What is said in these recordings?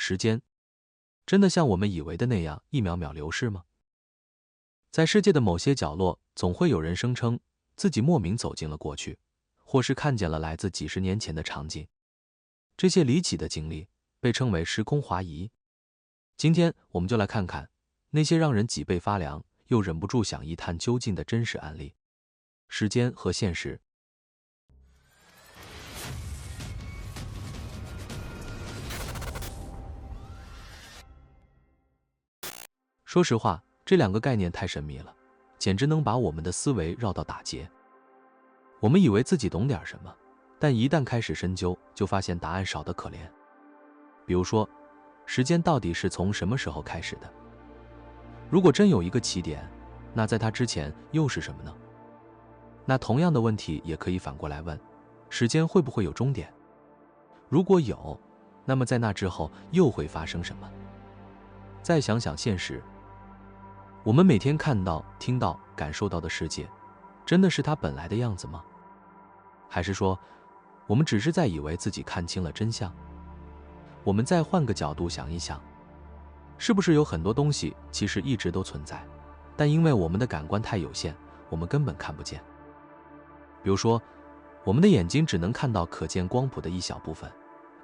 时间真的像我们以为的那样一秒秒流逝吗？在世界的某些角落，总会有人声称自己莫名走进了过去，或是看见了来自几十年前的场景。这些离奇的经历被称为时空滑移。今天我们就来看看那些让人脊背发凉又忍不住想一探究竟的真实案例。时间和现实。说实话，这两个概念太神秘了，简直能把我们的思维绕到打结。我们以为自己懂点什么，但一旦开始深究，就发现答案少得可怜。比如说，时间到底是从什么时候开始的？如果真有一个起点，那在它之前又是什么呢？那同样的问题也可以反过来问，时间会不会有终点？如果有，那么在那之后又会发生什么？再想想现实，我们每天看到、听到、感受到的世界，真的是它本来的样子吗？还是说，我们只是在以为自己看清了真相？我们再换个角度想一想，是不是有很多东西其实一直都存在，但因为我们的感官太有限，我们根本看不见。比如说，我们的眼睛只能看到可见光谱的一小部分，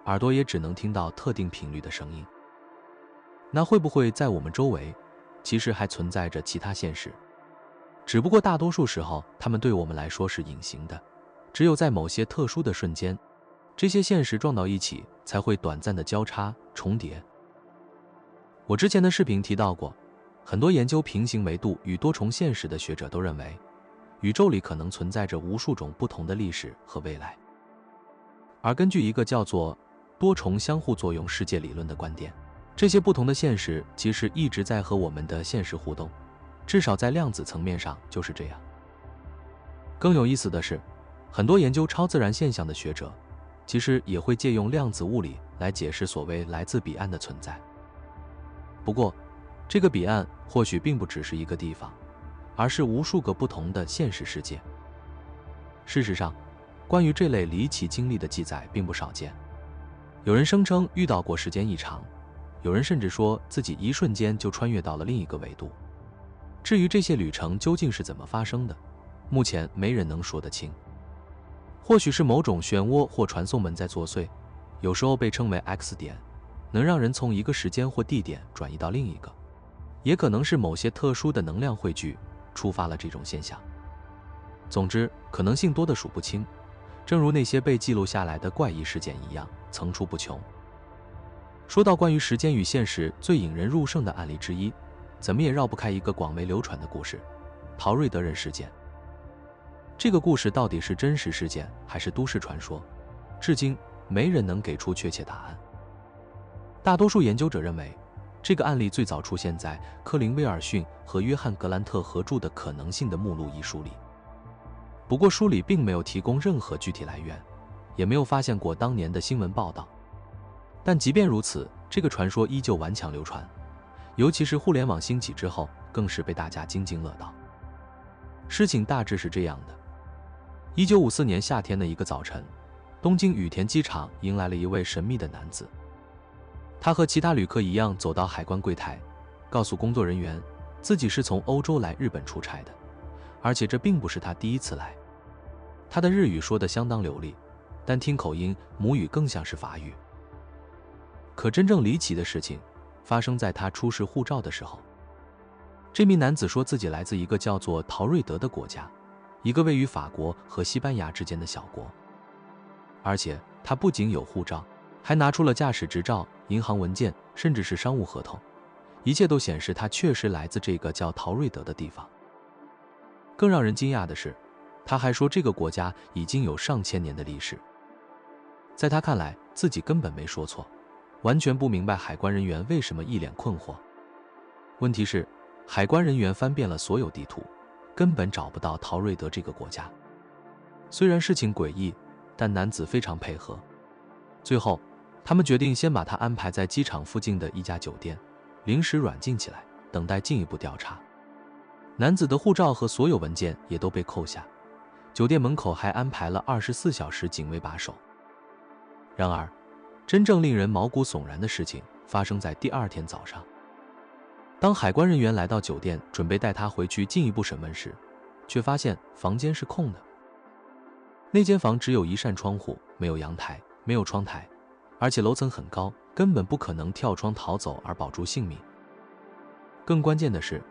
耳朵也只能听到特定频率的声音。那会不会在我们周围，其实还存在着其他现实？只不过大多数时候，它们对我们来说是隐形的，只有在某些特殊的瞬间，这些现实撞到一起，才会短暂的交叉重叠。我之前的视频提到过，很多研究平行维度与多重现实的学者都认为，宇宙里可能存在着无数种不同的历史和未来。而根据一个叫做多重相互作用世界理论的观点，这些不同的现实其实一直在和我们的现实互动，至少在量子层面上就是这样。更有意思的是，很多研究超自然现象的学者，其实也会借用量子物理来解释所谓来自彼岸的存在。不过，这个彼岸或许并不只是一个地方，而是无数个不同的现实世界。事实上，关于这类离奇经历的记载并不少见。有人声称遇到过时间异常，有人甚至说自己一瞬间就穿越到了另一个维度。至于这些旅程究竟是怎么发生的，目前没人能说得清。或许是某种漩涡或传送门在作祟，有时候被称为 X 点，能让人从一个时间或地点转移到另一个。也可能是某些特殊的能量汇聚触发了这种现象。总之，可能性多得数不清，正如那些被记录下来的怪异事件一样，层出不穷。说到关于时间与现实最引人入胜的案例之一，怎么也绕不开一个广为流传的故事——陶瑞德人事件。这个故事到底是真实事件还是都市传说，至今没人能给出确切答案。大多数研究者认为，这个案例最早出现在科林·威尔逊和约翰·格兰特合著的《可能性的目录》一书里。不过书里并没有提供任何具体来源，也没有发现过当年的新闻报道。但即便如此，这个传说依旧顽强流传，尤其是互联网兴起之后，更是被大家津津乐道。事情大致是这样的：1954年夏天的一个早晨，东京羽田机场迎来了一位神秘的男子。他和其他旅客一样走到海关柜台，告诉工作人员自己是从欧洲来日本出差的，而且这并不是他第一次来。他的日语说得相当流利，但听口音，母语更像是法语。可真正离奇的事情发生在他出示护照的时候。这名男子说自己来自一个叫做陶瑞德的国家，一个位于法国和西班牙之间的小国。而且他不仅有护照，还拿出了驾驶执照、银行文件，甚至是商务合同，一切都显示他确实来自这个叫陶瑞德的地方。更让人惊讶的是，他还说这个国家已经有上千年的历史。在他看来，自己根本没说错，完全不明白海关人员为什么一脸困惑。问题是，海关人员翻遍了所有地图，根本找不到陶瑞德这个国家。虽然事情诡异，但男子非常配合。最后，他们决定先把他安排在机场附近的一家酒店，临时软禁起来，等待进一步调查。男子的护照和所有文件也都被扣下，酒店门口还安排了24小时警卫把守。然而，真正令人毛骨悚然的事情发生在第2天早上。当海关人员来到酒店，准备带他回去进一步审问时，却发现房间是空的。那间房只有一扇窗户，没有阳台，没有窗台，而且楼层很高，根本不可能跳窗逃走而保住性命。更关键的是，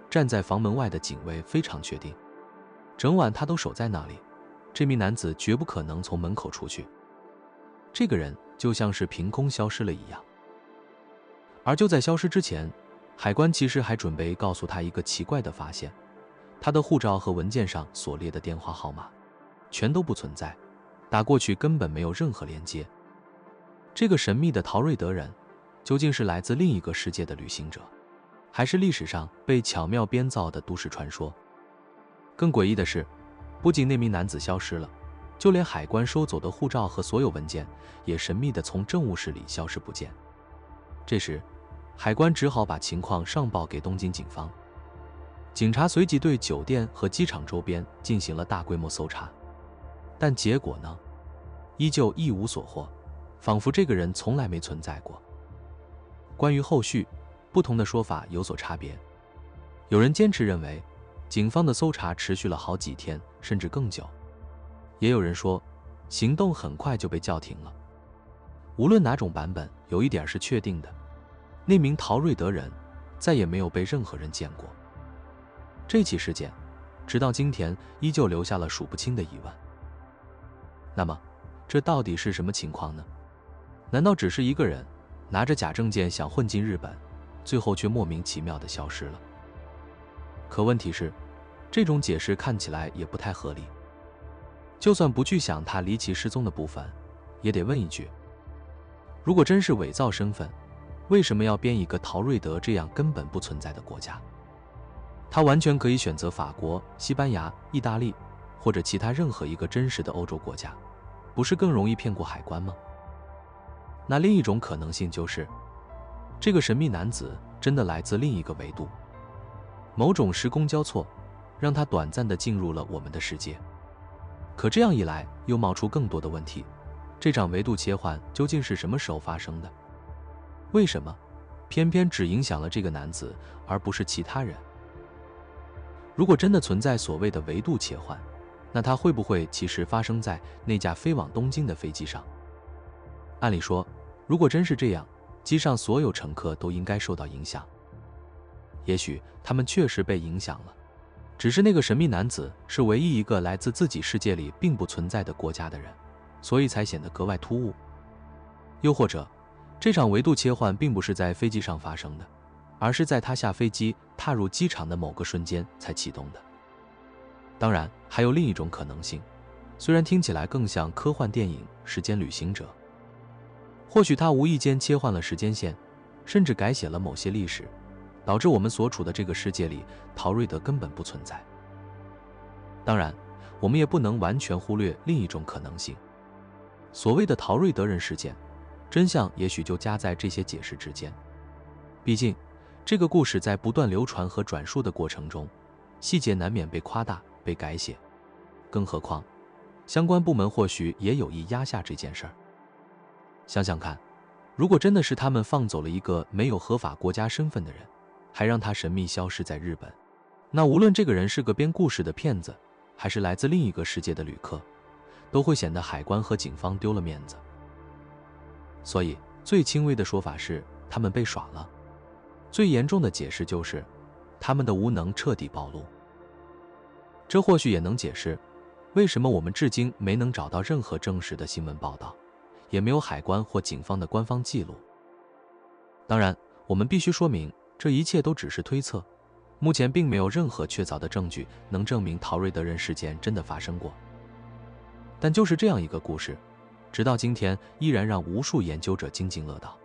站在房门外的警卫非常确定，整晚他都守在那里，这名男子绝不可能从门口出去。这个人就像是凭空消失了一样。而就在消失之前，海关其实还准备告诉他一个奇怪的发现，他的护照和文件上所列的电话号码全都不存在，打过去根本没有任何连接。这个神秘的陶瑞德人究竟是来自另一个世界的旅行者，还是历史上被巧妙编造的都市传说？更诡异的是，不仅那名男子消失了，就连海关收走的护照和所有文件也神秘地从政务室里消失不见。这时，海关只好把情况上报给东京警方。警察随即对酒店和机场周边进行了大规模搜查，但结果呢，依旧一无所获，仿佛这个人从来没存在过。关于后续，不同的说法有所差别。有人坚持认为，警方的搜查持续了好几天，甚至更久。也有人说，行动很快就被叫停了。无论哪种版本，有一点是确定的，那名陶瑞德人再也没有被任何人见过。这起事件直到今天依旧留下了数不清的疑问。那么，这到底是什么情况呢？难道只是一个人拿着假证件想混进日本，最后却莫名其妙地消失了？可问题是，这种解释看起来也不太合理。就算不去想他离奇失踪的部分，也得问一句，如果真是伪造身份，为什么要编一个陶瑞德这样根本不存在的国家？他完全可以选择法国、西班牙、意大利，或者其他任何一个真实的欧洲国家，不是更容易骗过海关吗？那另一种可能性就是，这个神秘男子真的来自另一个维度，某种时空交错，让他短暂地进入了我们的世界。可这样一来，又冒出更多的问题，这场维度切换究竟是什么时候发生的？为什么偏偏只影响了这个男子，而不是其他人？如果真的存在所谓的维度切换，那它会不会其实发生在那架飞往东京的飞机上？按理说，如果真是这样，机上所有乘客都应该受到影响。也许他们确实被影响了，只是那个神秘男子是唯一一个来自自己世界里并不存在的国家的人，所以才显得格外突兀。又或者，这场维度切换并不是在飞机上发生的，而是在他下飞机踏入机场的某个瞬间才启动的。当然，还有另一种可能性，虽然听起来更像科幻电影《时间旅行者》，或许他无意间切换了时间线，甚至改写了某些历史，导致我们所处的这个世界里陶瑞德根本不存在。当然，我们也不能完全忽略另一种可能性，所谓的陶瑞德人事件，真相也许就夹在这些解释之间。毕竟，这个故事在不断流传和转述的过程中，细节难免被夸大、被改写。更何况，相关部门或许也有意压下这件事儿。想想看，如果真的是他们放走了一个没有合法国家身份的人，还让他神秘消失在日本，那无论这个人是个编故事的骗子，还是来自另一个世界的旅客，都会显得海关和警方丢了面子。所以，最轻微的说法是他们被耍了，最严重的解释就是他们的无能彻底暴露。这或许也能解释为什么我们至今没能找到任何证实的新闻报道，也没有海关或警方的官方记录。当然，我们必须说明，这一切都只是推测，目前并没有任何确凿的证据能证明陶瑞德人事件真的发生过。但就是这样一个故事，直到今天依然让无数研究者津津乐道。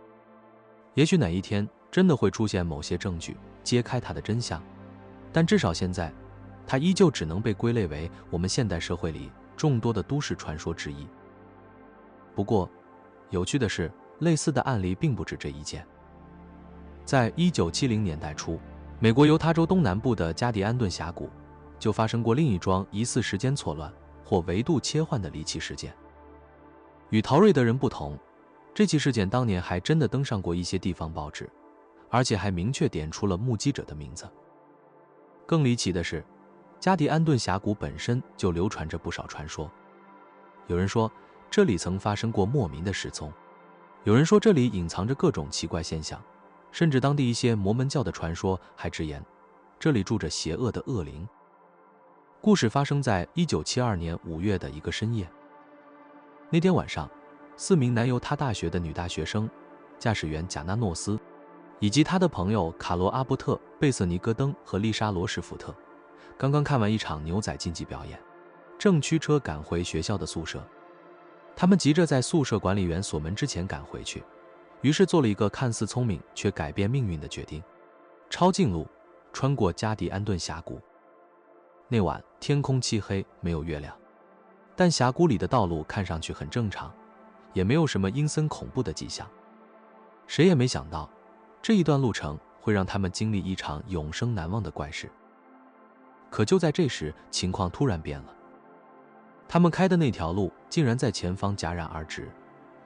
也许哪一天真的会出现某些证据揭开它的真相，但至少现在，它依旧只能被归类为我们现代社会里众多的都市传说之一。不过，有趣的是，类似的案例并不止这一件。在1970年代初，美国犹他州东南部的加迪安顿峡谷就发生过另一桩疑似时间错乱或维度切换的离奇事件。与陶瑞德人不同，这起事件当年还真的登上过一些地方报纸，而且还明确点出了目击者的名字。更离奇的是，加迪安顿峡谷本身就流传着不少传说。有人说这里曾发生过莫名的失踪，有人说这里隐藏着各种奇怪现象，甚至当地一些摩门教的传说还直言这里住着邪恶的恶灵。故事发生在1972年5月的一个深夜。那天晚上，4名南犹他大学的女大学生、驾驶员贾纳诺斯以及他的朋友卡罗阿波特、贝瑟尼戈登和丽莎罗什福特刚刚看完一场牛仔竞技表演，正驱车赶回学校的宿舍。他们急着在宿舍管理员锁门之前赶回去，于是做了一个看似聪明却改变命运的决定，抄近路，穿过加迪安顿峡谷。那晚天空漆黑，没有月亮，但峡谷里的道路看上去很正常，也没有什么阴森恐怖的迹象。谁也没想到，这一段路程会让他们经历一场永生难忘的怪事。可就在这时，情况突然变了。他们开的那条路竟然在前方戛然而止，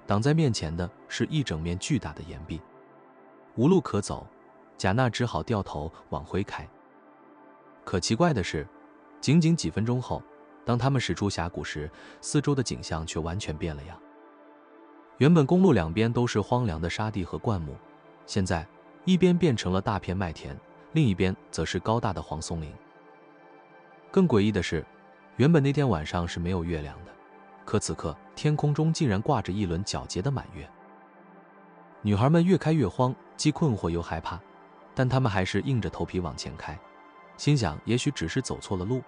挡在面前的是一整面巨大的岩壁。无路可走，贾纳只好掉头往回开。可奇怪的是，仅仅几分钟后，当他们驶出峡谷时，四周的景象却完全变了样。原本公路两边都是荒凉的沙地和灌木，现在一边变成了大片麦田，另一边则是高大的黄松林。更诡异的是，原本那天晚上是没有月亮的，可此刻天空中竟然挂着一轮皎洁的满月。女孩们越开越慌，既困惑又害怕，但她们还是硬着头皮往前开，心想也许只是走错了路。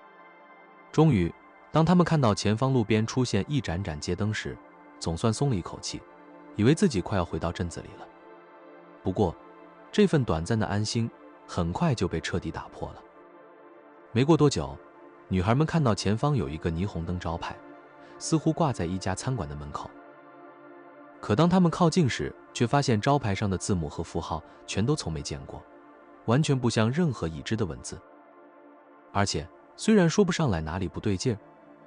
终于，当他们看到前方路边出现一盏盏街灯时，总算松了一口气，以为自己快要回到镇子里了。不过，这份短暂的安心很快就被彻底打破了。没过多久，女孩们看到前方有一个霓虹灯招牌，似乎挂在一家餐馆的门口。可当他们靠近时，却发现招牌上的字母和符号全都从没见过，完全不像任何已知的文字。而且虽然说不上来哪里不对劲，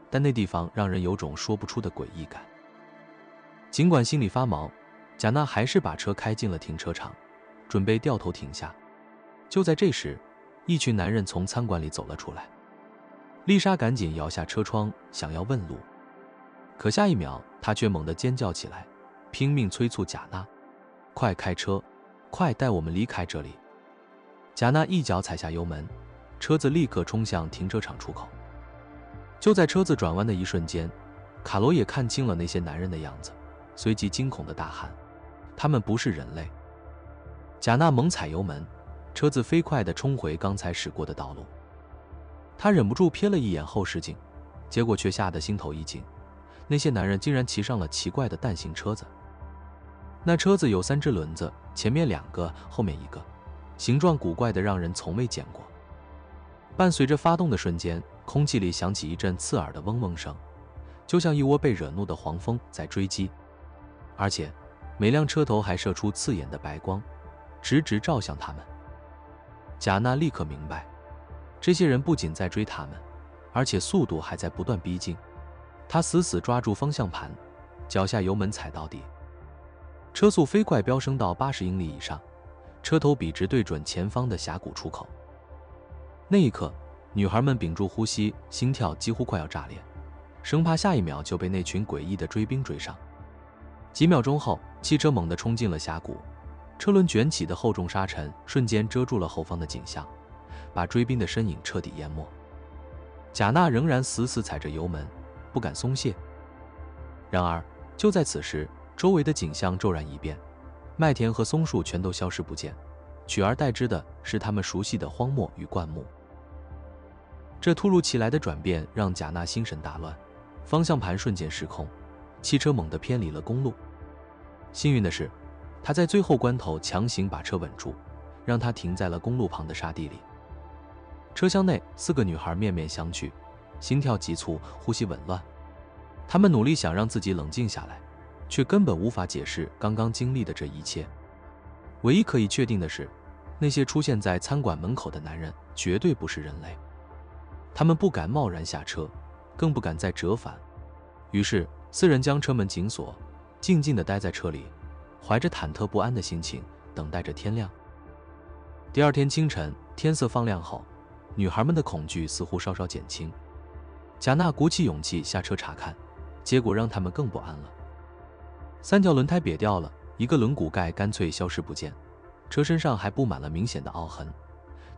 但那地方让人有种说不出的诡异感。尽管心里发毛，贾纳还是把车开进了停车场，准备掉头停下。就在这时，一群男人从餐馆里走了出来。丽莎赶紧摇下车窗，想要问路，可下一秒她却猛地尖叫起来，拼命催促贾纳：“快开车，快带我们离开这里！”贾纳一脚踩下油门，车子立刻冲向停车场出口。就在车子转弯的一瞬间，卡罗也看清了那些男人的样子，随即惊恐地大喊：“他们不是人类！”贾纳猛踩油门，车子飞快地冲回刚才驶过的道路。他忍不住瞥了一眼后视镜，结果却吓得心头一惊，那些男人竟然骑上了奇怪的蛋形车子。那车子有3只轮子，前面2个，后面1个，形状古怪的让人从未见过。伴随着发动的瞬间，空气里响起一阵刺耳的嗡嗡声，就像一窝被惹怒的黄蜂在追击，而且每辆车头还射出刺眼的白光，直直照向他们。贾纳立刻明白，这些人不仅在追他们，而且速度还在不断逼近。他死死抓住方向盘，脚下油门踩到底，车速飞快飙升到80英里以上，车头笔直对准前方的峡谷出口。那一刻，女孩们屏住呼吸，心跳几乎快要炸裂，生怕下一秒就被那群诡异的追兵追上。几秒钟后，汽车猛地冲进了峡谷，车轮卷起的厚重沙尘瞬间遮住了后方的景象，把追兵的身影彻底淹没。贾纳仍然死死踩着油门，不敢松懈。然而就在此时，周围的景象骤然一变，麦田和松树全都消失不见，取而代之的是他们熟悉的荒漠与灌木。这突如其来的转变让贾纳心神大乱，方向盘瞬间失控，汽车猛地偏离了公路。幸运的是，他在最后关头强行把车稳住，让它停在了公路旁的沙地里。车厢内4个女孩面面相觑，心跳急促，呼吸紊乱。她们努力想让自己冷静下来，却根本无法解释刚刚经历的这一切。唯一可以确定的是，那些出现在餐馆门口的男人绝对不是人类。他们不敢贸然下车，更不敢再折返。于是4人将车门紧锁，静静地待在车里，怀着忐忑不安的心情等待着天亮。第二天清晨，天色放亮后，女孩们的恐惧似乎稍稍减轻。贾娜鼓起勇气下车查看，结果让他们更不安了。3条轮胎瘪掉了，一个轮毂盖干脆消失不见，车身上还布满了明显的凹痕，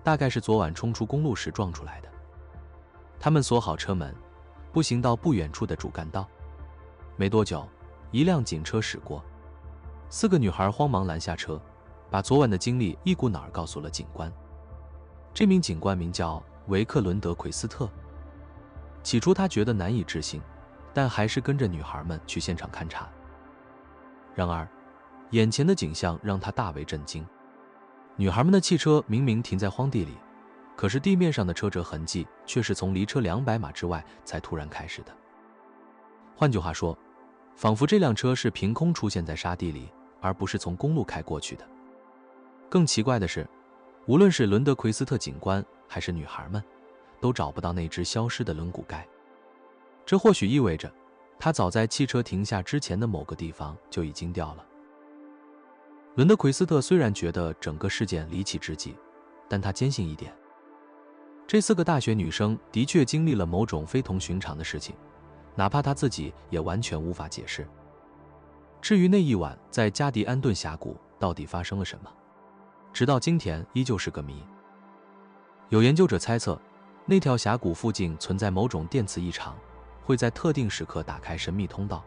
大概是昨晚冲出公路时撞出来的。他们锁好车门，步行到不远处的主干道。没多久，一辆警车驶过，4个女孩慌忙拦下车，把昨晚的经历一股脑儿告诉了警官。这名警官名叫维克伦德·奎斯特。起初他觉得难以置信，但还是跟着女孩们去现场勘察。然而，眼前的景象让他大为震惊。女孩们的汽车明明停在荒地里，可是地面上的车辙痕迹却是从离车200码之外才突然开始的。换句话说，仿佛这辆车是凭空出现在沙地里，而不是从公路开过去的。更奇怪的是，无论是伦德奎斯特警官还是女孩们，都找不到那只消失的轮毂盖。这或许意味着，它早在汽车停下之前的某个地方就已经掉了。伦德奎斯特虽然觉得整个事件离奇至极，但他坚信一点：这4个大学女生的确经历了某种非同寻常的事情，哪怕他自己也完全无法解释。至于那一晚在加迪安顿峡谷到底发生了什么，直到今天依旧是个谜。有研究者猜测，那条峡谷附近存在某种电磁异常，会在特定时刻打开神秘通道，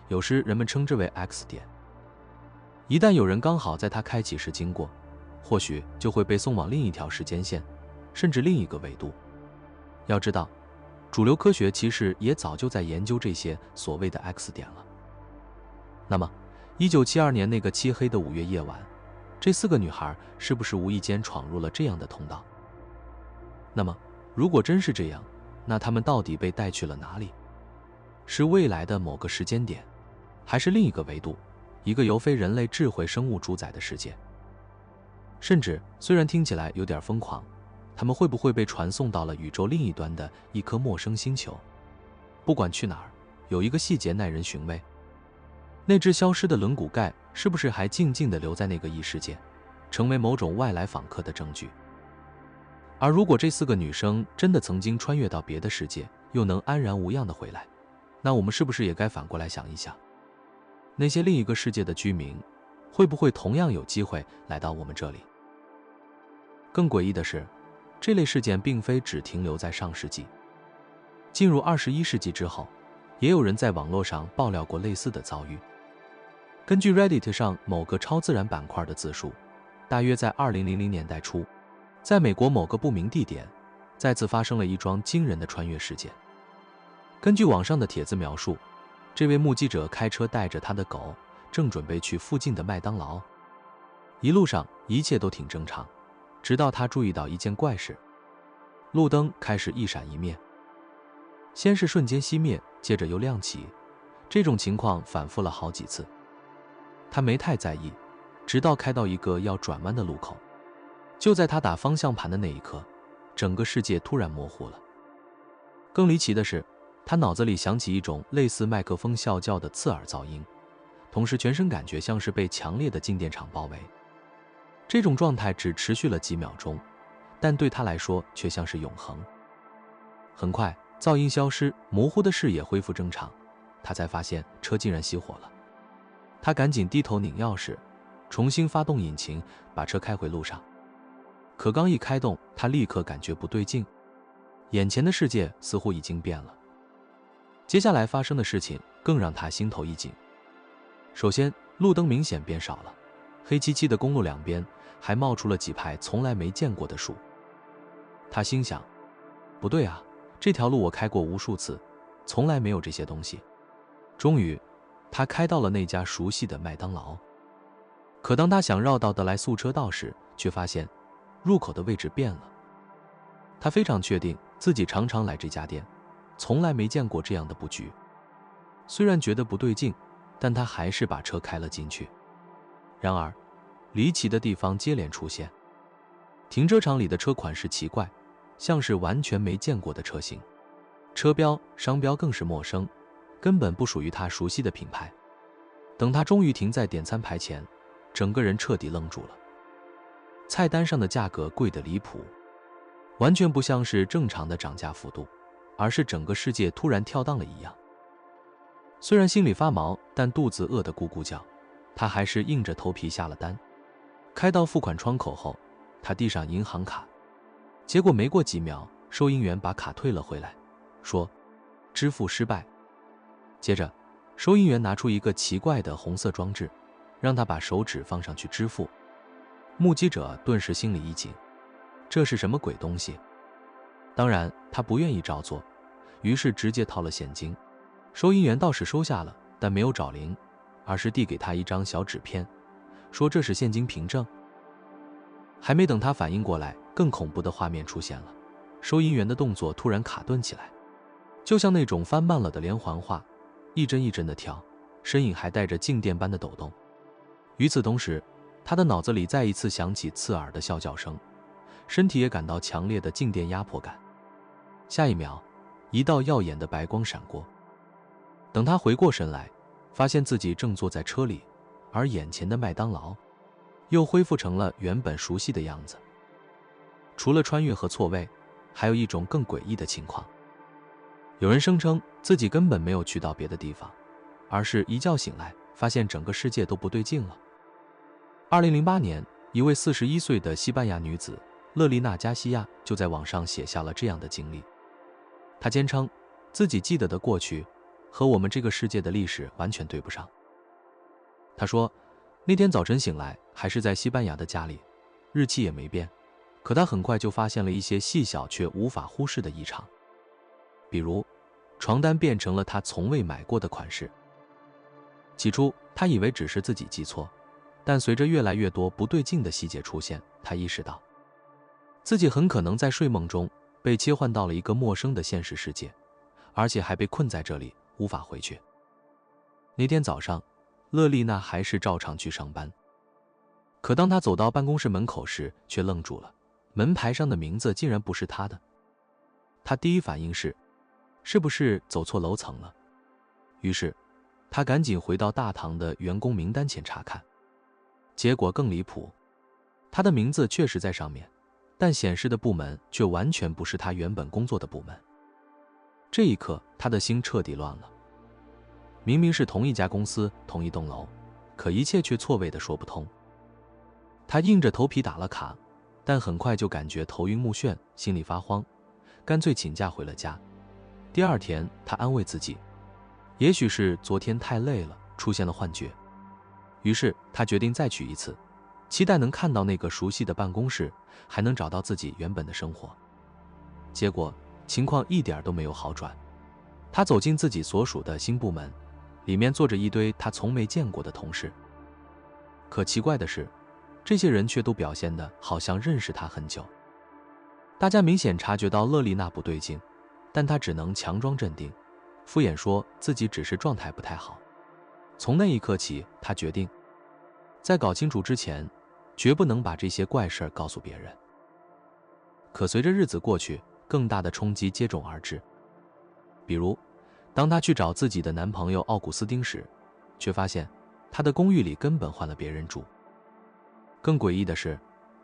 有时人们称之为 X 点。一旦有人刚好在它开启时经过，或许就会被送往另一条时间线，甚至另一个维度。要知道，主流科学其实也早就在研究这些所谓的 X 点了。那么1972年那个漆黑的5月夜晚，这4个女孩是不是无意间闯入了这样的通道？那么如果真是这样，那她们到底被带去了哪里？是未来的某个时间点，还是另一个维度，一个由非人类智慧生物主宰的世界？甚至虽然听起来有点疯狂，他们会不会被传送到了宇宙另一端的一颗陌生星球？不管去哪儿，有一个细节耐人寻味：那只消失的轮毂盖是不是还静静地留在那个异世界，成为某种外来访客的证据？而如果这4个女生真的曾经穿越到别的世界，又能安然无恙地回来，那我们是不是也该反过来想一想，那些另一个世界的居民会不会同样有机会来到我们这里？更诡异的是，这类事件并非只停留在上世纪，进入21世纪之后，也有人在网络上爆料过类似的遭遇。根据 Reddit 上某个超自然板块的自述，大约在2000年代初，在美国某个不明地点，再次发生了一桩惊人的穿越事件。根据网上的帖子描述，这位目击者开车带着他的狗，正准备去附近的麦当劳。一路上一切都挺正常，直到他注意到一件怪事：路灯开始一闪一灭，先是瞬间熄灭，接着又亮起，这种情况反复了好几次。他没太在意，直到开到一个要转弯的路口。就在他打方向盘的那一刻，整个世界突然模糊了。更离奇的是，他脑子里响起一种类似麦克风啸叫的刺耳噪音，同时全身感觉像是被强烈的静电场包围。这种状态只持续了几秒钟，但对他来说却像是永恒。很快，噪音消失，模糊的视野恢复正常，他才发现车竟然熄火了。他赶紧低头拧钥匙，重新发动引擎，把车开回路上。可刚一开动，他立刻感觉不对劲，眼前的世界似乎已经变了。接下来发生的事情更让他心头一紧。首先，路灯明显变少了，黑漆漆的公路两边还冒出了几排从来没见过的树。他心想，不对啊，这条路我开过无数次，从来没有这些东西。终于，他开到了那家熟悉的麦当劳。可当他想绕到德莱速车道时，却发现入口的位置变了。他非常确定自己常常来这家店，从来没见过这样的布局。虽然觉得不对劲，但他还是把车开了进去。然而，离奇的地方接连出现。停车场里的车款式奇怪，像是完全没见过的车型，车标、商标更是陌生，根本不属于他熟悉的品牌。等他终于停在点餐牌前，整个人彻底愣住了。菜单上的价格贵得离谱，完全不像是正常的涨价幅度，而是整个世界突然跳档了一样。虽然心里发毛，但肚子饿得咕咕叫，他还是硬着头皮下了单。开到付款窗口后，他递上银行卡，结果没过几秒，收银员把卡退了回来，说支付失败。接着收银员拿出一个奇怪的红色装置，让他把手指放上去支付。目击者顿时心里一紧，这是什么鬼东西？当然他不愿意照做，于是直接掏了现金。收银员倒是收下了，但没有找零，而是递给他一张小纸片，说这是现金凭证。还没等他反应过来，更恐怖的画面出现了，收银员的动作突然卡顿起来，就像那种翻慢了的连环画，一帧一帧的跳，身影还带着静电般的抖动。与此同时，他的脑子里再一次响起刺耳的啸叫声，身体也感到强烈的静电压迫感。下一秒，一道耀眼的白光闪过。等他回过神来，发现自己正坐在车里，而眼前的麦当劳又恢复成了原本熟悉的样子。除了穿越和错位，还有一种更诡异的情况。有人声称自己根本没有去到别的地方，而是一觉醒来，发现整个世界都不对劲了。2008年，一位41岁的西班牙女子勒丽娜·加西亚就在网上写下了这样的经历。她坚称自己记得的过去和我们这个世界的历史完全对不上。她说，那天早晨醒来还是在西班牙的家里，日期也没变，可她很快就发现了一些细小却无法忽视的异常。比如，床单变成了她从未买过的款式。起初，她以为只是自己记错，但随着越来越多不对劲的细节出现，她意识到自己很可能在睡梦中被切换到了一个陌生的现实世界，而且还被困在这里，无法回去。那天早上，勒丽娜还是照常去上班，可当她走到办公室门口时，却愣住了，门牌上的名字竟然不是她的。她第一反应是不是走错楼层了？于是她赶紧回到大堂的员工名单前查看，结果更离谱，她的名字确实在上面，但显示的部门却完全不是她原本工作的部门。这一刻，她的心彻底乱了。明明是同一家公司、同一栋楼，可一切却错位的说不通。她硬着头皮打了卡，但很快就感觉头晕目眩，心里发慌，干脆请假回了家。第二天，她安慰自己，也许是昨天太累了，出现了幻觉。于是她决定再去一次，期待能看到那个熟悉的办公室，还能找到自己原本的生活。结果情况一点都没有好转。她走进自己所属的新部门，里面坐着一堆她从没见过的同事。可奇怪的是，这些人却都表现得好像认识她很久。大家明显察觉到勒丽娜不对劲，但她只能强装镇定，敷衍说自己只是状态不太好。从那一刻起，她决定在搞清楚之前，绝不能把这些怪事儿告诉别人。可随着日子过去，更大的冲击接踵而至。比如，当她去找自己的男朋友奥古斯丁时，却发现他的公寓里根本换了别人住。更诡异的是，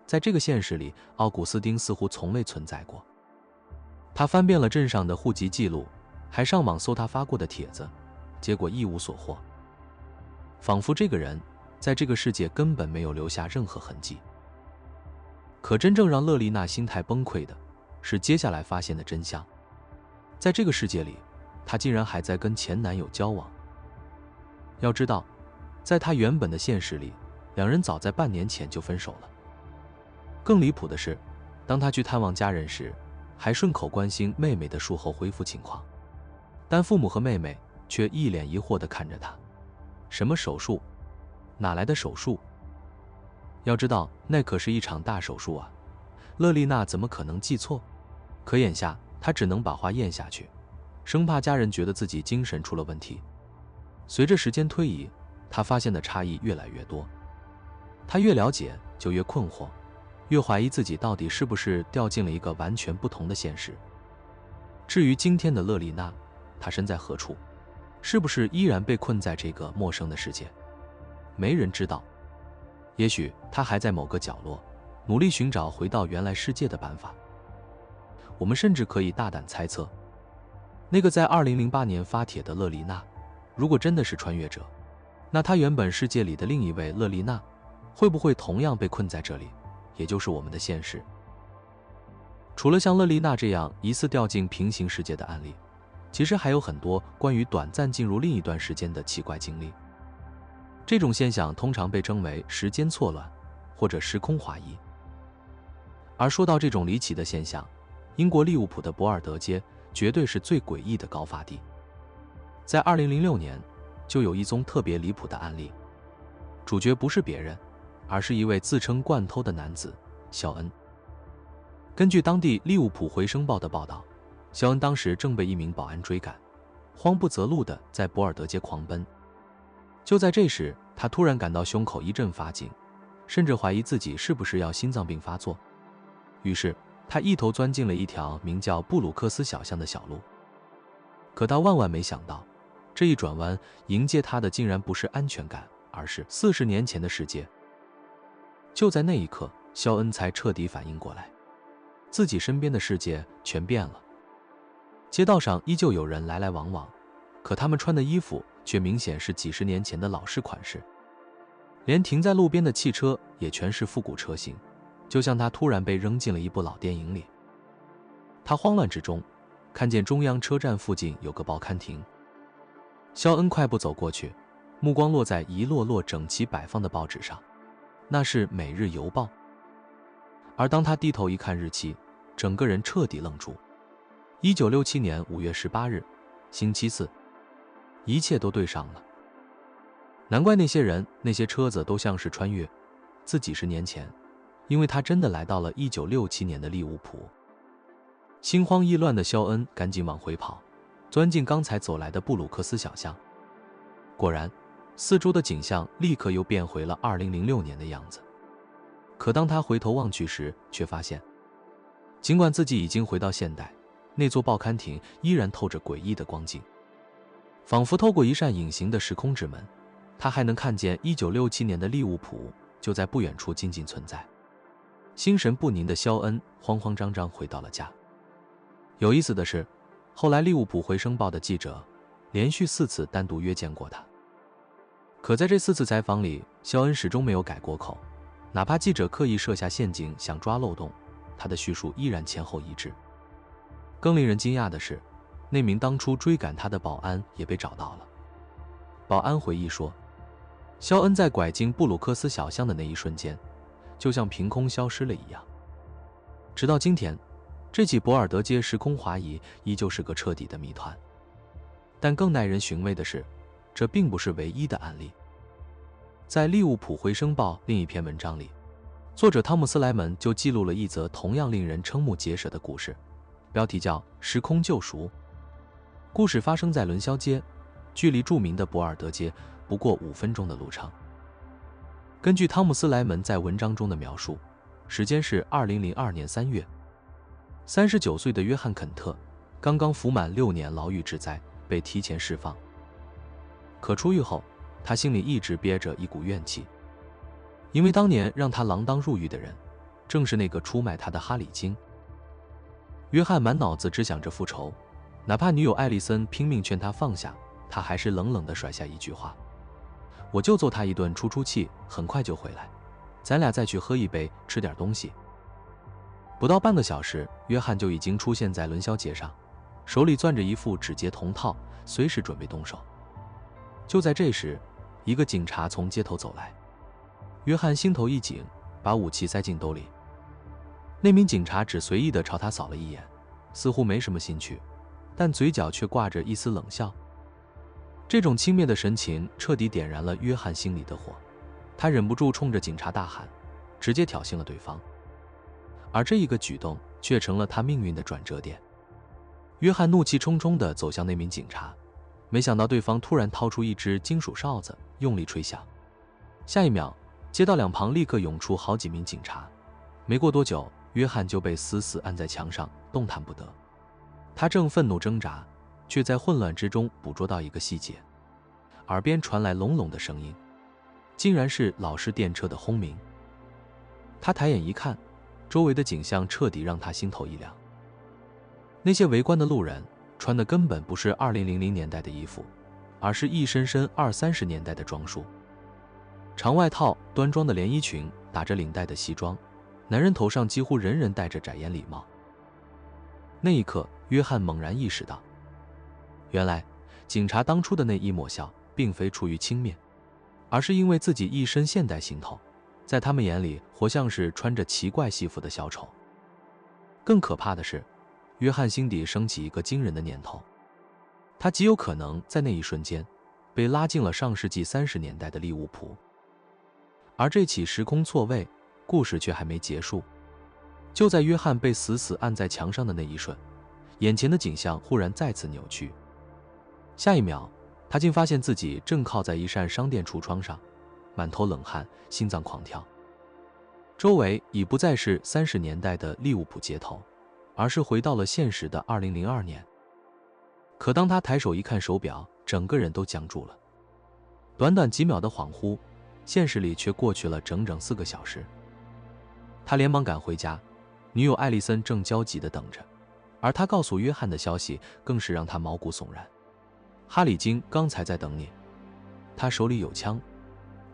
在这个现实里，奥古斯丁似乎从未存在过。他翻遍了镇上的户籍记录，还上网搜他发过的帖子，结果一无所获。仿佛这个人在这个世界根本没有留下任何痕迹。可真正让勒丽娜心态崩溃的是接下来发现的真相。在这个世界里，她竟然还在跟前男友交往。要知道，在她原本的现实里，两人早在半年前就分手了。更离谱的是，当她去探望家人时，还顺口关心妹妹的术后恢复情况，但父母和妹妹却一脸疑惑地看着她。什么手术？哪来的手术？要知道，那可是一场大手术啊！勒丽娜怎么可能记错？可眼下，她只能把话咽下去，生怕家人觉得自己精神出了问题。随着时间推移，她发现的差异越来越多。她越了解，就越困惑，越怀疑自己到底是不是掉进了一个完全不同的现实。至于今天的勒丽娜，她身在何处？是不是依然被困在这个陌生的世界？没人知道。也许他还在某个角落，努力寻找回到原来世界的办法。我们甚至可以大胆猜测，那个在2008年发帖的勒丽娜，如果真的是穿越者，那她原本世界里的另一位勒丽娜，会不会同样被困在这里，也就是我们的现实？除了像勒丽娜这样疑似掉进平行世界的案例，其实还有很多关于短暂进入另一段时间的奇怪经历。这种现象通常被称为时间错乱或者时空滑移。而说到这种离奇的现象，英国利物浦的博尔德街绝对是最诡异的高发地。在2006年，就有一宗特别离谱的案例，主角不是别人，而是一位自称惯偷的男子肖恩。根据当地利物浦回声报的报道，肖恩当时正被一名保安追赶，慌不择路地在博尔德街狂奔。就在这时，他突然感到胸口一阵发紧，甚至怀疑自己是不是要心脏病发作。于是他一头钻进了一条名叫布鲁克斯小巷的小路。可他万万没想到，这一转弯迎接他的竟然不是安全感，而是40年前的世界。就在那一刻，肖恩才彻底反应过来，自己身边的世界全变了。街道上依旧有人来来往往，可他们穿的衣服却明显是几十年前的老式款式，连停在路边的汽车也全是复古车型，就像他突然被扔进了一部老电影里。他慌乱之中，看见中央车站附近有个报刊亭。肖恩快步走过去，目光落在一摞摞整齐摆放的报纸上，那是《每日邮报》。而当他低头一看日期，整个人彻底愣住。1967年5月18日，星期四，一切都对上了。难怪那些人、那些车子都像是穿越，自己是年前，因为他真的来到了1967年的利物浦。心慌意乱的肖恩赶紧往回跑，钻进刚才走来的布鲁克斯小巷。果然，四周的景象立刻又变回了2006年的样子。可当他回头望去时，却发现，尽管自己已经回到现代，那座报刊亭依然透着诡异的光景，仿佛透过一扇隐形的时空之门，他还能看见1967年的利物浦就在不远处静静存在。心神不宁的肖恩慌慌张张回到了家。有意思的是，后来利物浦回声报的记者连续4次单独约见过他，可在这4次采访里，肖恩始终没有改过口，哪怕记者刻意设下陷阱想抓漏洞，他的叙述依然前后一致。更令人惊讶的是，那名当初追赶他的保安也被找到了。保安回忆说，肖恩在拐进布鲁克斯小巷的那一瞬间，就像凭空消失了一样。直到今天，这起博尔德街时空滑移依旧是个彻底的谜团。但更耐人寻味的是，这并不是唯一的案例。在利物浦回声报另一篇文章里，作者汤姆斯莱门就记录了一则同样令人瞠目结舌的故事，标题叫《时空救赎》。故事发生在伦肖街，距离著名的博尔德街不过5分钟的路程。根据汤姆斯莱门在文章中的描述，时间是2002年3月，39岁的约翰肯特刚刚服满6年牢狱之灾，被提前释放。可出狱后，他心里一直憋着一股怨气，因为当年让他锒铛入狱的人，正是那个出卖他的哈里金。约翰满脑子只想着复仇，哪怕女友艾丽森拼命劝他放下，他还是冷冷地甩下一句话：我就揍他一顿出气，很快就回来，咱俩再去喝一杯，吃点东西。不到半个小时，约翰就已经出现在伦肖街上，手里攥着一副指节铜套，随时准备动手。就在这时，一个警察从街头走来，约翰心头一紧，把武器塞进兜里。那名警察只随意地朝他扫了一眼，似乎没什么兴趣，但嘴角却挂着一丝冷笑。这种轻蔑的神情彻底点燃了约翰心里的火，他忍不住冲着警察大喊，直接挑衅了对方。而这一个举动却成了他命运的转折点。约翰怒气冲冲地走向那名警察，没想到对方突然掏出一只金属哨子，用力吹响。下一秒，街道两旁立刻涌出好几名警察。没过多久，约翰就被死死按在墙上，动弹不得。他正愤怒挣扎，却在混乱之中捕捉到一个细节，耳边传来隆隆的声音。竟然是老式电车的轰鸣。他抬眼一看，周围的景象彻底让他心头一凉。那些围观的路人穿的根本不是2000年代的衣服，而是一身身20-30年代的装束。长外套、端庄的连衣裙、打着领带的西装，男人头上几乎人人戴着窄檐礼帽。那一刻，约翰猛然意识到，原来警察当初的那一抹笑并非出于轻蔑，而是因为自己一身现代行头，在他们眼里活像是穿着奇怪戏服的小丑。更可怕的是，约翰心底升起一个惊人的念头，他极有可能在那一瞬间被拉进了上世纪30年代的利物浦。而这起时空错位故事却还没结束。就在约翰被死死按在墙上的那一瞬，眼前的景象忽然再次扭曲。下一秒，他竟发现自己正靠在一扇商店橱窗上，满头冷汗，心脏狂跳。周围已不再是30年代的利物浦街头，而是回到了现实的2002年。可当他抬手一看手表，整个人都僵住了。短短几秒的恍惚，现实里却过去了整整4个小时。他连忙赶回家，女友艾丽森正焦急地等着，而他告诉约翰的消息更是让他毛骨悚然。哈里金刚才在等你，他手里有枪，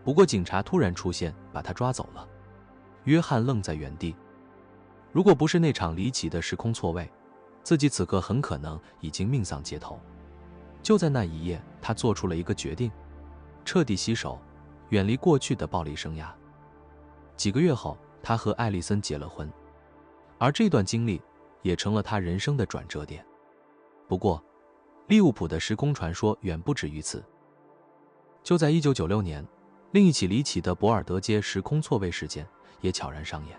不过警察突然出现，把他抓走了。约翰愣在原地，如果不是那场离奇的时空错位，自己此刻很可能已经命丧街头。就在那一夜，他做出了一个决定，彻底洗手，远离过去的暴力生涯。几个月后，他和艾丽森结了婚，而这段经历也成了他人生的转折点。不过，利物浦的时空传说远不止于此。就在1996年，另一起离奇的博尔德街时空错位事件也悄然上演。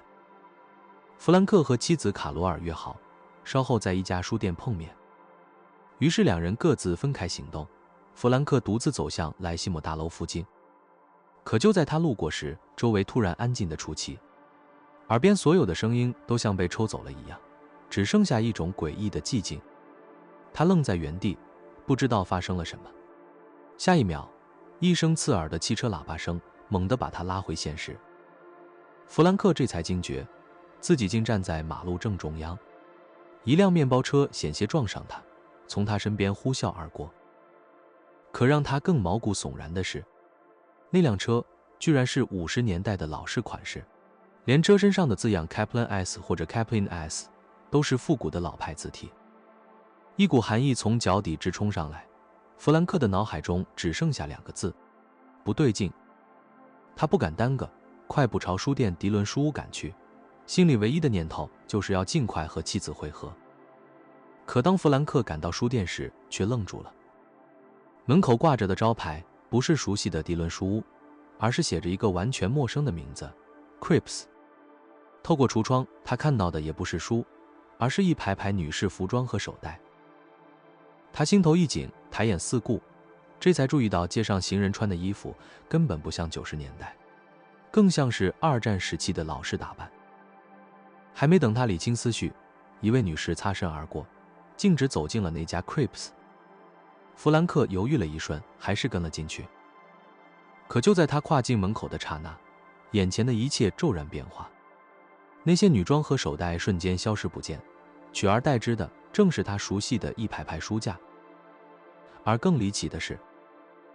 弗兰克和妻子卡罗尔约好，稍后在一家书店碰面。于是两人各自分开行动，弗兰克独自走向莱西姆大楼附近。可就在他路过时，周围突然安静得出奇，耳边所有的声音都像被抽走了一样，只剩下一种诡异的寂静。他愣在原地，不知道发生了什么。下一秒，一声刺耳的汽车喇叭声猛地把他拉回现实。弗兰克这才惊觉，自己竟站在马路正中央。一辆面包车险些撞上他，从他身边呼啸而过。可让他更毛骨悚然的是，那辆车居然是50年代的老式款式，连车身上的字样 Kaplan S 或者 Kaplan S 都是复古的老派字体。一股寒意从脚底直冲上来，弗兰克的脑海中只剩下2个字：不对劲。他不敢耽搁，快步朝书店迪伦书屋赶去，心里唯一的念头就是要尽快和妻子会合。可当弗兰克赶到书店时，却愣住了。门口挂着的招牌不是熟悉的迪伦书屋，而是写着一个完全陌生的名字 Cripps。 透过橱窗，他看到的也不是书，而是一排排女士服装和手袋。他心头一紧，抬眼四顾，这才注意到街上行人穿的衣服根本不像90年代，更像是2战时期的老式打扮。还没等他理清思绪，一位女士擦身而过，径直走进了那家 Cripps。 弗兰克犹豫了一瞬，还是跟了进去。可就在他跨进门口的刹那，眼前的一切骤然变化，那些女装和手袋瞬间消失不见，取而代之的正是他熟悉的一排排书架。而更离奇的是，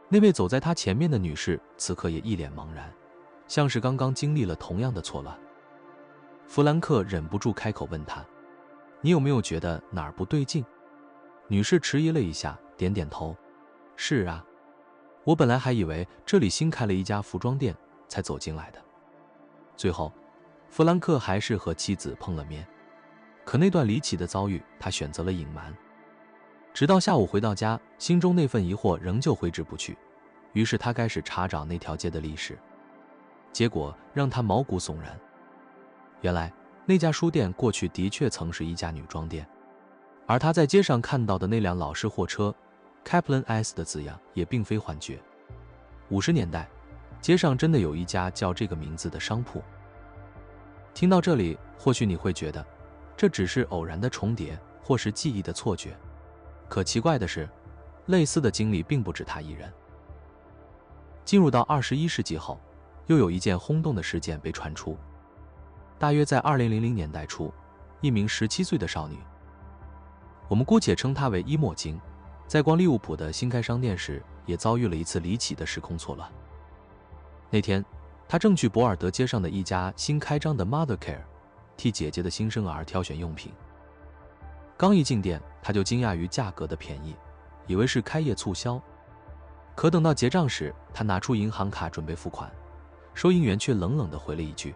那位走在他前面的女士此刻也一脸茫然，像是刚刚经历了同样的错乱。弗兰克忍不住开口问她：“你有没有觉得哪儿不对劲？”女士迟疑了一下，点点头：“是啊，我本来还以为这里新开了一家服装店才走进来的。”最后，弗兰克还是和妻子碰了面，可那段离奇的遭遇他选择了隐瞒。直到下午回到家，心中那份疑惑仍旧挥之不去，于是他开始查找那条街的历史。结果让他毛骨悚然，原来那家书店过去的确曾是一家女装店，而他在街上看到的那辆老式货车 Kaplan S 的字样也并非幻觉。50年代，街上真的有一家叫这个名字的商铺。听到这里，或许你会觉得这只是偶然的重叠，或是记忆的错觉。可奇怪的是，类似的经历并不止他一人。进入到21世纪后，又有一件轰动的事件被传出。大约在2000年代初，一名17岁的少女，我们姑且称她为伊莫金，在逛利物浦的新开商店时，也遭遇了一次离奇的时空错乱。那天，她正去博尔德街上的一家新开张的 Mothercare， 替姐姐的新生儿挑选用品。刚一进店，她就惊讶于价格的便宜，以为是开业促销。可等到结账时，她拿出银行卡准备付款，收银员却冷冷地回了一句：“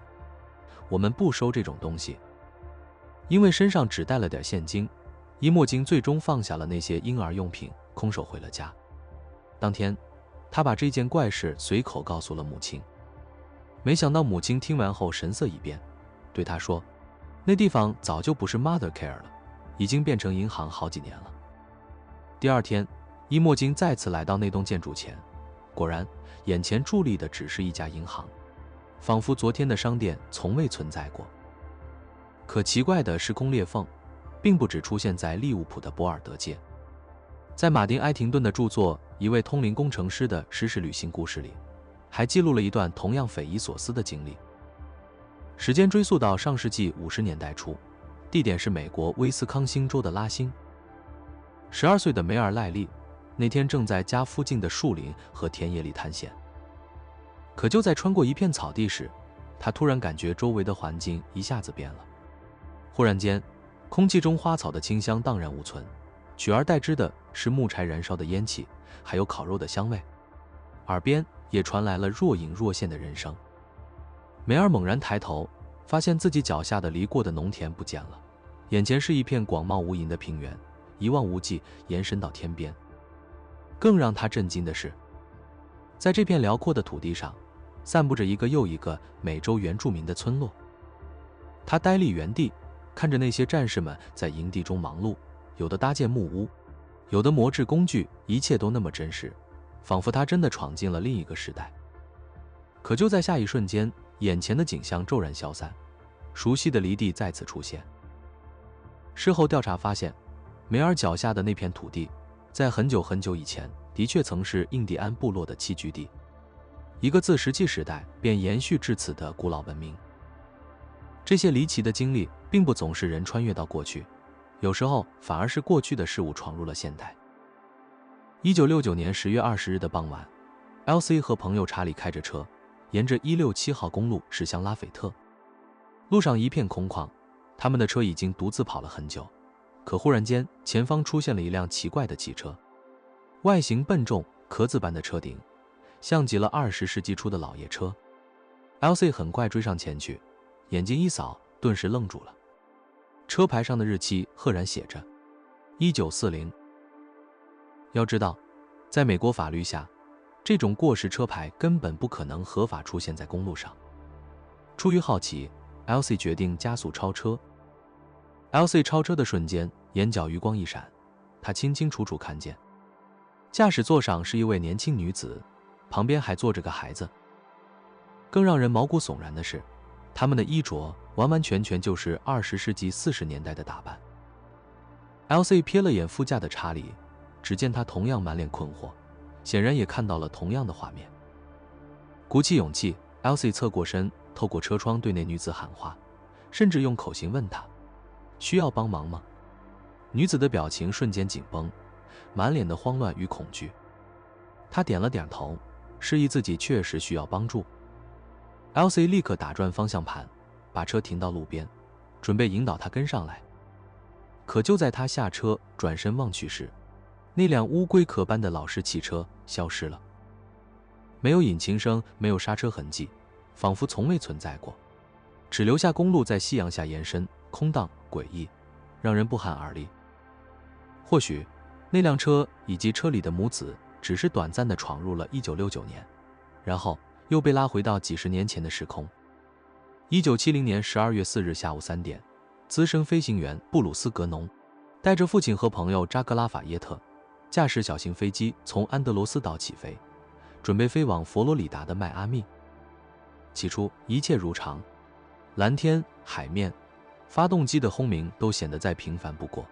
我们不收这种东西。”因为身上只带了点现金，伊莫金最终放下了那些婴儿用品，空手回了家。当天，他把这件怪事随口告诉了母亲。没想到母亲听完后神色一变，对他说：“那地方早就不是 Mothercare 了，已经变成银行好几年了。”第二天，伊莫金再次来到那栋建筑前，果然，眼前伫立的只是一家银行，仿佛昨天的商店从未存在过。可奇怪的时空裂缝，并不只出现在利物浦的博尔德街，在马丁·埃廷顿的著作《一位通灵工程师的实时旅行故事》里，还记录了一段同样匪夷所思的经历。时间追溯到上世纪50年代初，地点是美国威斯康星州的拉辛。12岁的梅尔·赖利那天正在家附近的树林和田野里探险。可就在穿过一片草地时，他突然感觉周围的环境一下子变了。忽然间，空气中花草的清香荡然无存，取而代之的是木柴燃烧的烟气，还有烤肉的香味。耳边也传来了若隐若现的人声。梅尔猛然抬头，发现自己脚下的离过的农田不见了，眼前是一片广袤无垠的平原，一望无际，延伸到天边。更让他震惊的是，在这片辽阔的土地上，散布着一个又一个美洲原住民的村落。他呆立原地，看着那些战士们在营地中忙碌，有的搭建木屋，有的磨制工具，一切都那么真实，仿佛他真的闯进了另一个时代。可就在下一瞬间，眼前的景象骤然消散，熟悉的离地再次出现。事后调查发现，梅尔脚下的那片土地，在很久很久以前，的确曾是印第安部落的栖居地，一个自石器时代便延续至此的古老文明。这些离奇的经历并不总是人穿越到过去，有时候反而是过去的事物闯入了现代。1969年10月20日的傍晚， LC 和朋友查理开着车，沿着167号公路驶向拉斐特。路上一片空旷，他们的车已经独自跑了很久。可忽然间，前方出现了一辆奇怪的汽车，外形笨重，壳子般的车顶，像极了20世纪初的老爷车。LC 很快追上前去，眼睛一扫，顿时愣住了。车牌上的日期赫然写着1940。要知道，在美国法律下，这种过时车牌根本不可能合法出现在公路上。出于好奇， LC 决定加速超车。LC 超车的瞬间，眼角余光一闪，他清清楚楚看见驾驶座上是一位年轻女子，旁边还坐着个孩子。更让人毛骨悚然的是，他们的衣着完完全全就是20世纪40年代的打扮。LC 瞥了眼副驾的查理，只见他同样满脸困惑，显然也看到了同样的画面。鼓起勇气， LC 侧过身，透过车窗对那女子喊话，甚至用口型问她：“需要帮忙吗？”女子的表情瞬间紧绷，满脸的慌乱与恐惧。她点了点头，示意自己确实需要帮助。LC 立刻打转方向盘，把车停到路边，准备引导她跟上来。可就在她下车转身望去时，那辆乌龟壳般的老式汽车消失了，没有引擎声，没有刹车痕迹，仿佛从未存在过，只留下公路在夕阳下延伸，空荡诡异，让人不寒而栗。或许那辆车以及车里的母子只是短暂地闯入了1969年，然后又被拉回到几十年前的时空。1970年12月4日下午3点，资深飞行员布鲁斯·格农带着父亲和朋友扎格拉法耶特，驾驶小型飞机从安德罗斯岛起飞，准备飞往佛罗里达的迈阿密。起初一切如常，蓝天、海面、发动机的轰鸣都显得再平凡不过。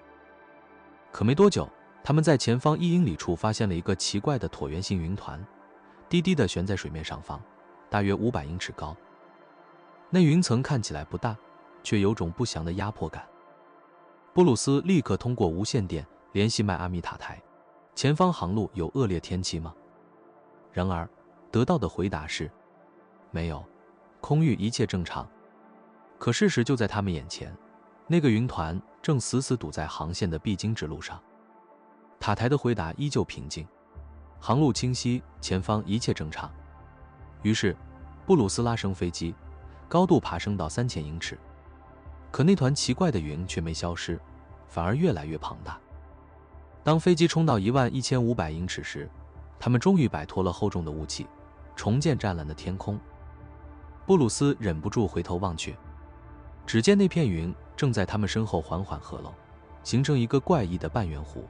可没多久，他们在前方1英里处发现了一个奇怪的椭圆形云团，低低地悬在水面上方，大约500英尺高。那云层看起来不大，却有种不祥的压迫感。布鲁斯立刻通过无线电联系迈阿密塔台，前方航路有恶劣天气吗？然而，得到的回答是，没有，空域一切正常。可事实就在他们眼前，那个云团正死死堵在航线的必经之路上。塔台的回答依旧平静，航路清晰，前方一切正常。于是，布鲁斯拉升飞机，高度爬升到3000英尺。可那团奇怪的云却没消失，反而越来越庞大。当飞机冲到11500英尺时，他们终于摆脱了厚重的雾气，重见湛蓝的天空。布鲁斯忍不住回头望去，只见那片云正在他们身后缓缓合拢，形成一个怪异的半圆弧，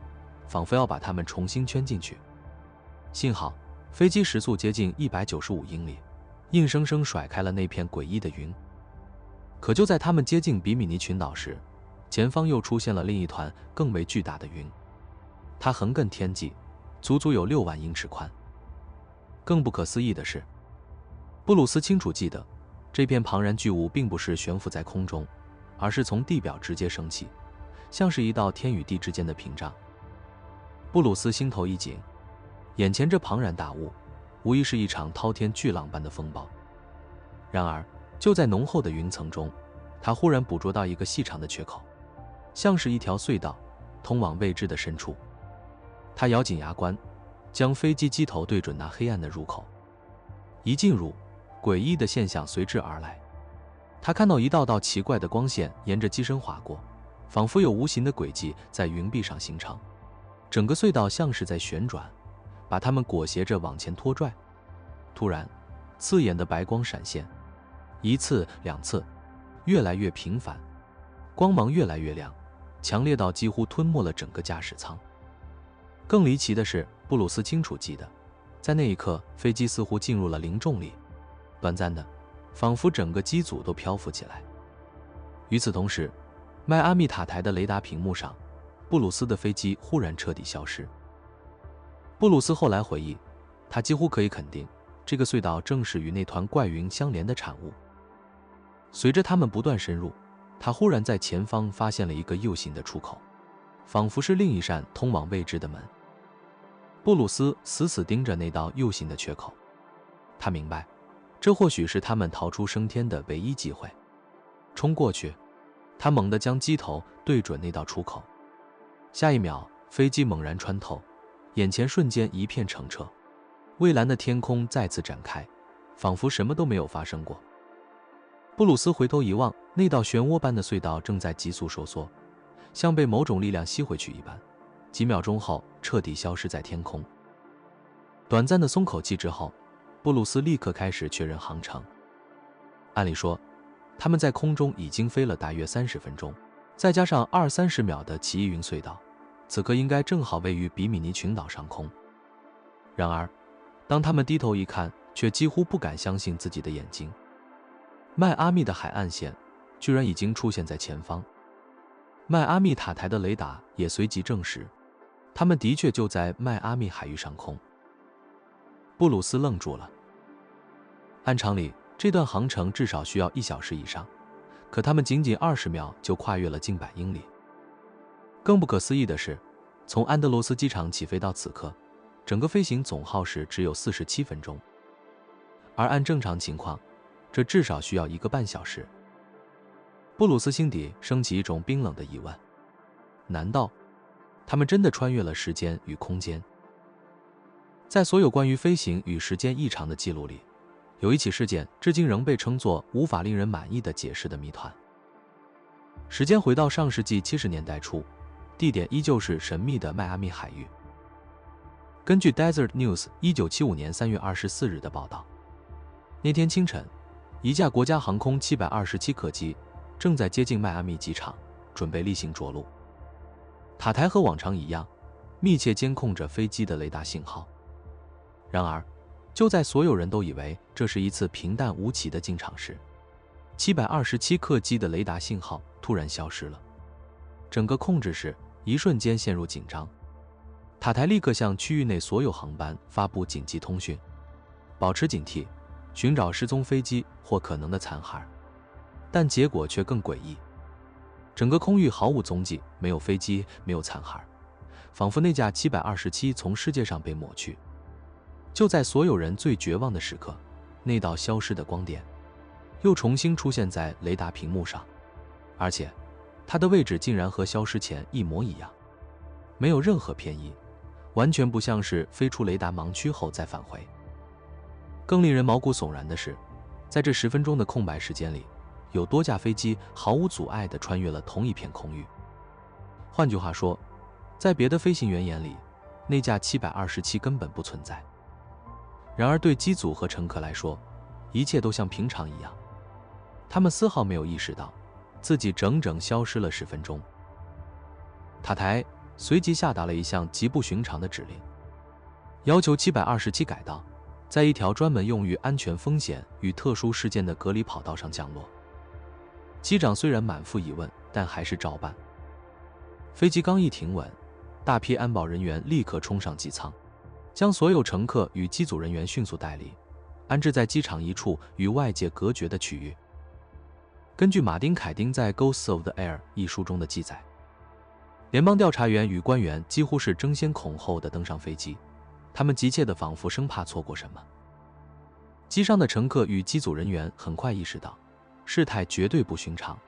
仿佛要把他们重新圈进去。幸好飞机时速接近195英里，硬生生甩开了那片诡异的云。可就在他们接近比米尼群岛时，前方又出现了另一团更为巨大的云，它横亘天际，足足有6万英尺宽。更不可思议的是，布鲁斯清楚记得，这片庞然巨物并不是悬浮在空中，而是从地表直接升起，像是一道天与地之间的屏障。布鲁斯心头一紧，眼前这庞然大物，无疑是一场滔天巨浪般的风暴。然而，就在浓厚的云层中，他忽然捕捉到一个细长的缺口，像是一条隧道，通往未知的深处。他咬紧牙关，将飞机机头对准那黑暗的入口。一进入，诡异的现象随之而来。他看到一道道奇怪的光线沿着机身划过，仿佛有无形的轨迹在云壁上形成。整个隧道像是在旋转，把它们裹挟着往前拖拽。突然，刺眼的白光闪现，一次两次，越来越频繁，光芒越来越亮，强烈到几乎吞没了整个驾驶舱。更离奇的是，布鲁斯清楚记得，在那一刻，飞机似乎进入了零重力，短暂的，仿佛整个机组都漂浮起来。与此同时，迈阿密塔台的雷达屏幕上，布鲁斯的飞机忽然彻底消失。布鲁斯后来回忆，他几乎可以肯定，这个隧道正是与那团怪云相连的产物。随着他们不断深入，他忽然在前方发现了一个 U 型的出口，仿佛是另一扇通往未知的门。布鲁斯死死盯着那道 U 型的缺口，他明白，这或许是他们逃出升天的唯一机会。冲过去，他猛地将机头对准那道出口，下一秒，飞机猛然穿透，眼前瞬间一片澄澈，蔚蓝的天空再次展开，仿佛什么都没有发生过。布鲁斯回头一望，那道漩涡般的隧道正在急速收缩，像被某种力量吸回去一般，几秒钟后彻底消失在天空。短暂的松口气之后，布鲁斯立刻开始确认航程。按理说，他们在空中已经飞了大约30分钟，再加上20-30秒的奇异云隧道，此刻应该正好位于比米尼群岛上空。然而，当他们低头一看，却几乎不敢相信自己的眼睛。迈阿密的海岸线居然已经出现在前方。迈阿密塔台的雷达也随即证实，他们的确就在迈阿密海域上空。布鲁斯愣住了。按常理，这段航程至少需要1小时以上，可他们仅仅20秒就跨越了近100英里。更不可思议的是，从安德罗斯机场起飞到此刻，整个飞行总耗时只有47分钟，而按正常情况，这至少需要1个半小时。布鲁斯心底升起一种冰冷的疑问：难道他们真的穿越了时间与空间？在所有关于飞行与时间异常的记录里，有一起事件至今仍被称作无法令人满意的解释的谜团。时间回到上世纪70年代初，地点依旧是神秘的迈阿密海域。根据 Desert News 1975年3月24日的报道，那天清晨，一架国家航空727客机正在接近迈阿密机场，准备例行着陆。塔台和往常一样，密切监控着飞机的雷达信号。然而，就在所有人都以为这是一次平淡无奇的进场时，727客机的雷达信号突然消失了。整个控制室一瞬间陷入紧张，塔台立刻向区域内所有航班发布紧急通讯，保持警惕，寻找失踪飞机或可能的残骸。但结果却更诡异，整个空域毫无踪迹，没有飞机，没有残骸，仿佛那架727从世界上被抹去。就在所有人最绝望的时刻，那道消失的光点又重新出现在雷达屏幕上，而且它的位置竟然和消失前一模一样，没有任何偏移，完全不像是飞出雷达盲区后再返回。更令人毛骨悚然的是，在这10分钟的空白时间里，有多架飞机毫无阻碍地穿越了同一片空域。换句话说，在别的飞行员眼里，那架727根本不存在。然而对机组和乘客来说，一切都像平常一样，他们丝毫没有意识到自己整整消失了10分钟。塔台随即下达了一项极不寻常的指令，要求727改道，在一条专门用于安全风险与特殊事件的隔离跑道上降落。机长虽然满腹疑问，但还是照办。飞机刚一停稳，大批安保人员立刻冲上机舱，将所有乘客与机组人员迅速带离，安置在机场一处与外界隔绝的区域。根据马丁·凯丁在《Ghosts of the Air》一书中的记载，联邦调查员与官员几乎是争先恐后地登上飞机，他们急切地仿佛生怕错过什么。机上的乘客与机组人员很快意识到，事态绝对不寻常，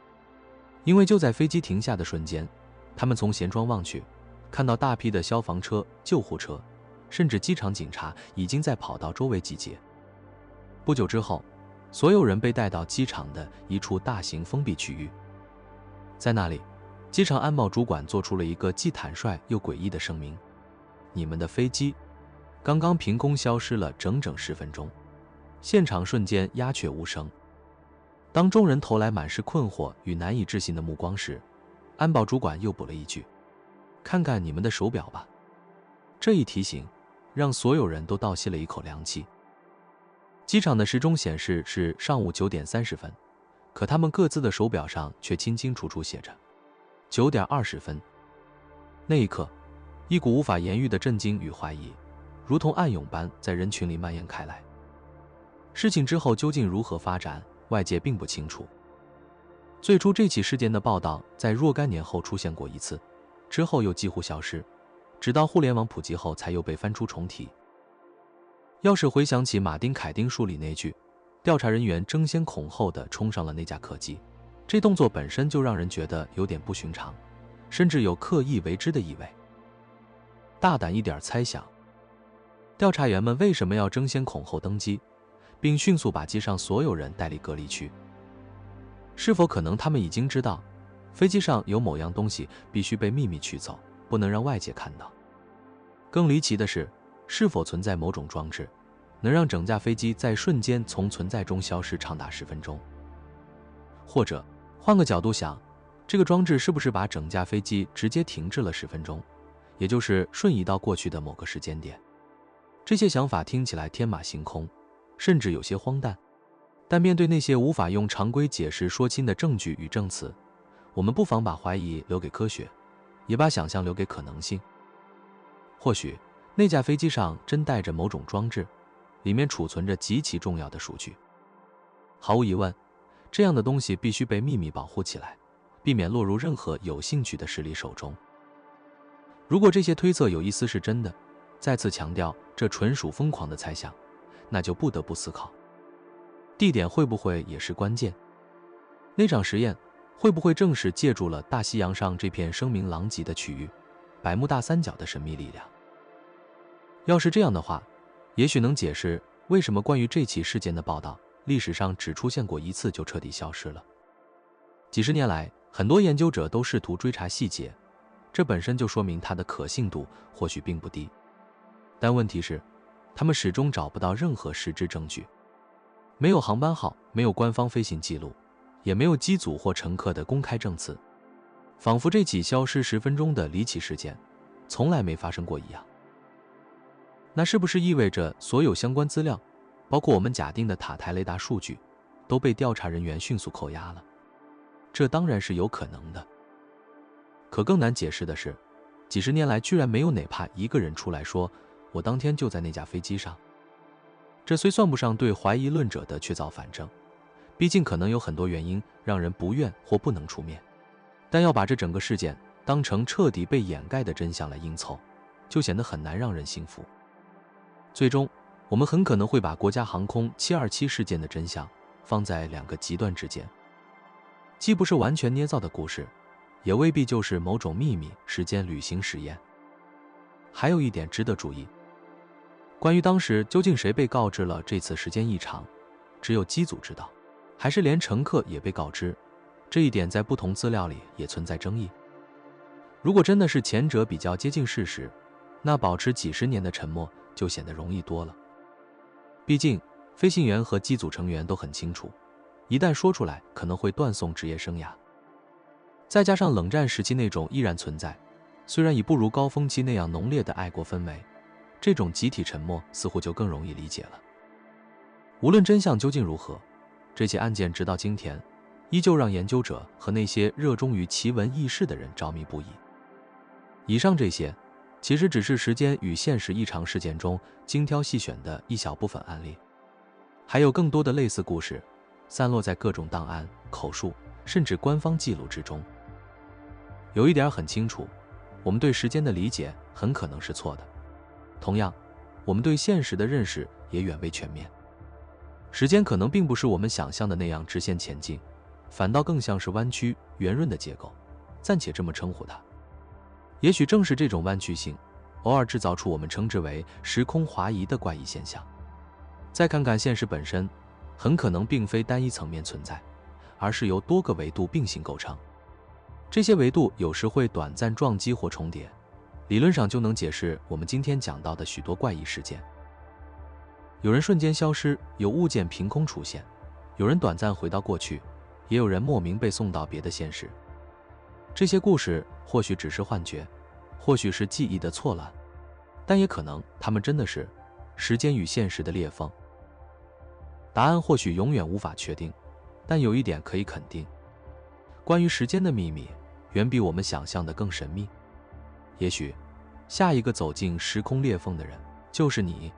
因为就在飞机停下的瞬间，他们从舷窗望去，看到大批的消防车、救护车，甚至机场警察已经在跑道周围集结。不久之后，所有人被带到机场的一处大型封闭区域，在那里，机场安保主管做出了一个既坦率又诡异的声明：你们的飞机刚刚凭空消失了整整10分钟。现场瞬间鸦雀无声。当众人投来满是困惑与难以置信的目光时，安保主管又补了一句：看看你们的手表吧。这一提醒让所有人都倒吸了一口凉气。机场的时钟显示是上午9点30分，可他们各自的手表上却清清楚楚写着9点20分。那一刻，一股无法言喻的震惊与怀疑，如同暗涌般在人群里蔓延开来。事情之后究竟如何发展，外界并不清楚。最初这起事件的报道在若干年后出现过一次，之后又几乎消失，直到互联网普及后才又被翻出重提。要是回想起马丁·凯丁书里那句调查人员争先恐后地冲上了那架客机，这动作本身就让人觉得有点不寻常，甚至有刻意为之的意味。大胆一点猜想，调查员们为什么要争先恐后登机，并迅速把机上所有人带离隔离区？是否可能他们已经知道飞机上有某样东西必须被秘密取走，不能让外界看到？更离奇的是，是否存在某种装置能让整架飞机在瞬间从存在中消失长达10分钟？或者换个角度想，这个装置是不是把整架飞机直接停滞了10分钟，也就是瞬移到过去的某个时间点？这些想法听起来天马行空，甚至有些荒诞，但面对那些无法用常规解释说清的证据与证词，我们不妨把怀疑留给科学，也把想象留给可能性。或许那架飞机上真带着某种装置，里面储存着极其重要的数据。毫无疑问，这样的东西必须被秘密保护起来，避免落入任何有兴趣的势力手中。如果这些推测有一丝是真的，再次强调这纯属疯狂的猜想，那就不得不思考，地点会不会也是关键？那场实验会不会正是借助了大西洋上这片声名狼藉的区域百慕大三角的神秘力量？要是这样的话，也许能解释为什么关于这起事件的报道历史上只出现过一次就彻底消失了。几十年来，很多研究者都试图追查细节，这本身就说明它的可信度或许并不低。但问题是，他们始终找不到任何实质证据，没有航班号，没有官方飞行记录，也没有机组或乘客的公开证词，仿佛这起消失10分钟的离奇事件从来没发生过一样。那是不是意味着所有相关资料，包括我们假定的塔台雷达数据，都被调查人员迅速扣押了？这当然是有可能的。可更难解释的是，几十年来居然没有哪怕一个人出来说，我当天就在那架飞机上。这虽算不上对怀疑论者的确凿反证，毕竟可能有很多原因让人不愿或不能出面，但要把这整个事件当成彻底被掩盖的真相来硬凑，就显得很难让人信服。最终，我们很可能会把国家航空727事件的真相放在两个极端之间，既不是完全捏造的故事，也未必就是某种秘密时间旅行实验。还有一点值得注意，关于当时究竟谁被告知了这次时间异常，只有机组知道，还是连乘客也被告知，这一点在不同资料里也存在争议。如果真的是前者比较接近事实，那保持几十年的沉默就显得容易多了。毕竟飞行员和机组成员都很清楚，一旦说出来可能会断送职业生涯。再加上冷战时期那种依然存在，虽然已不如高峰期那样浓烈的爱国氛围，这种集体沉默似乎就更容易理解了。无论真相究竟如何，这起案件直到今天依旧让研究者和那些热衷于奇闻异事的人着迷不已。以上这些其实只是时间与现实异常事件中精挑细选的一小部分案例，还有更多的类似故事散落在各种档案、口述甚至官方记录之中。有一点很清楚，我们对时间的理解很可能是错的，同样我们对现实的认识也远未全面。时间可能并不是我们想象的那样直线前进，反倒更像是弯曲圆润的结构，暂且这么称呼它。也许正是这种弯曲性偶尔制造出我们称之为时空滑移的怪异现象。再看看现实本身，很可能并非单一层面存在，而是由多个维度并行构成。这些维度有时会短暂撞击或重叠，理论上就能解释我们今天讲到的许多怪异事件。有人瞬间消失，有物件凭空出现，有人短暂回到过去，也有人莫名被送到别的现实。这些故事或许只是幻觉，或许是记忆的错乱，但也可能它们真的是时间与现实的裂缝。答案或许永远无法确定，但有一点可以肯定，关于时间的秘密远比我们想象的更神秘。也许下一个走进时空裂缝的人就是你。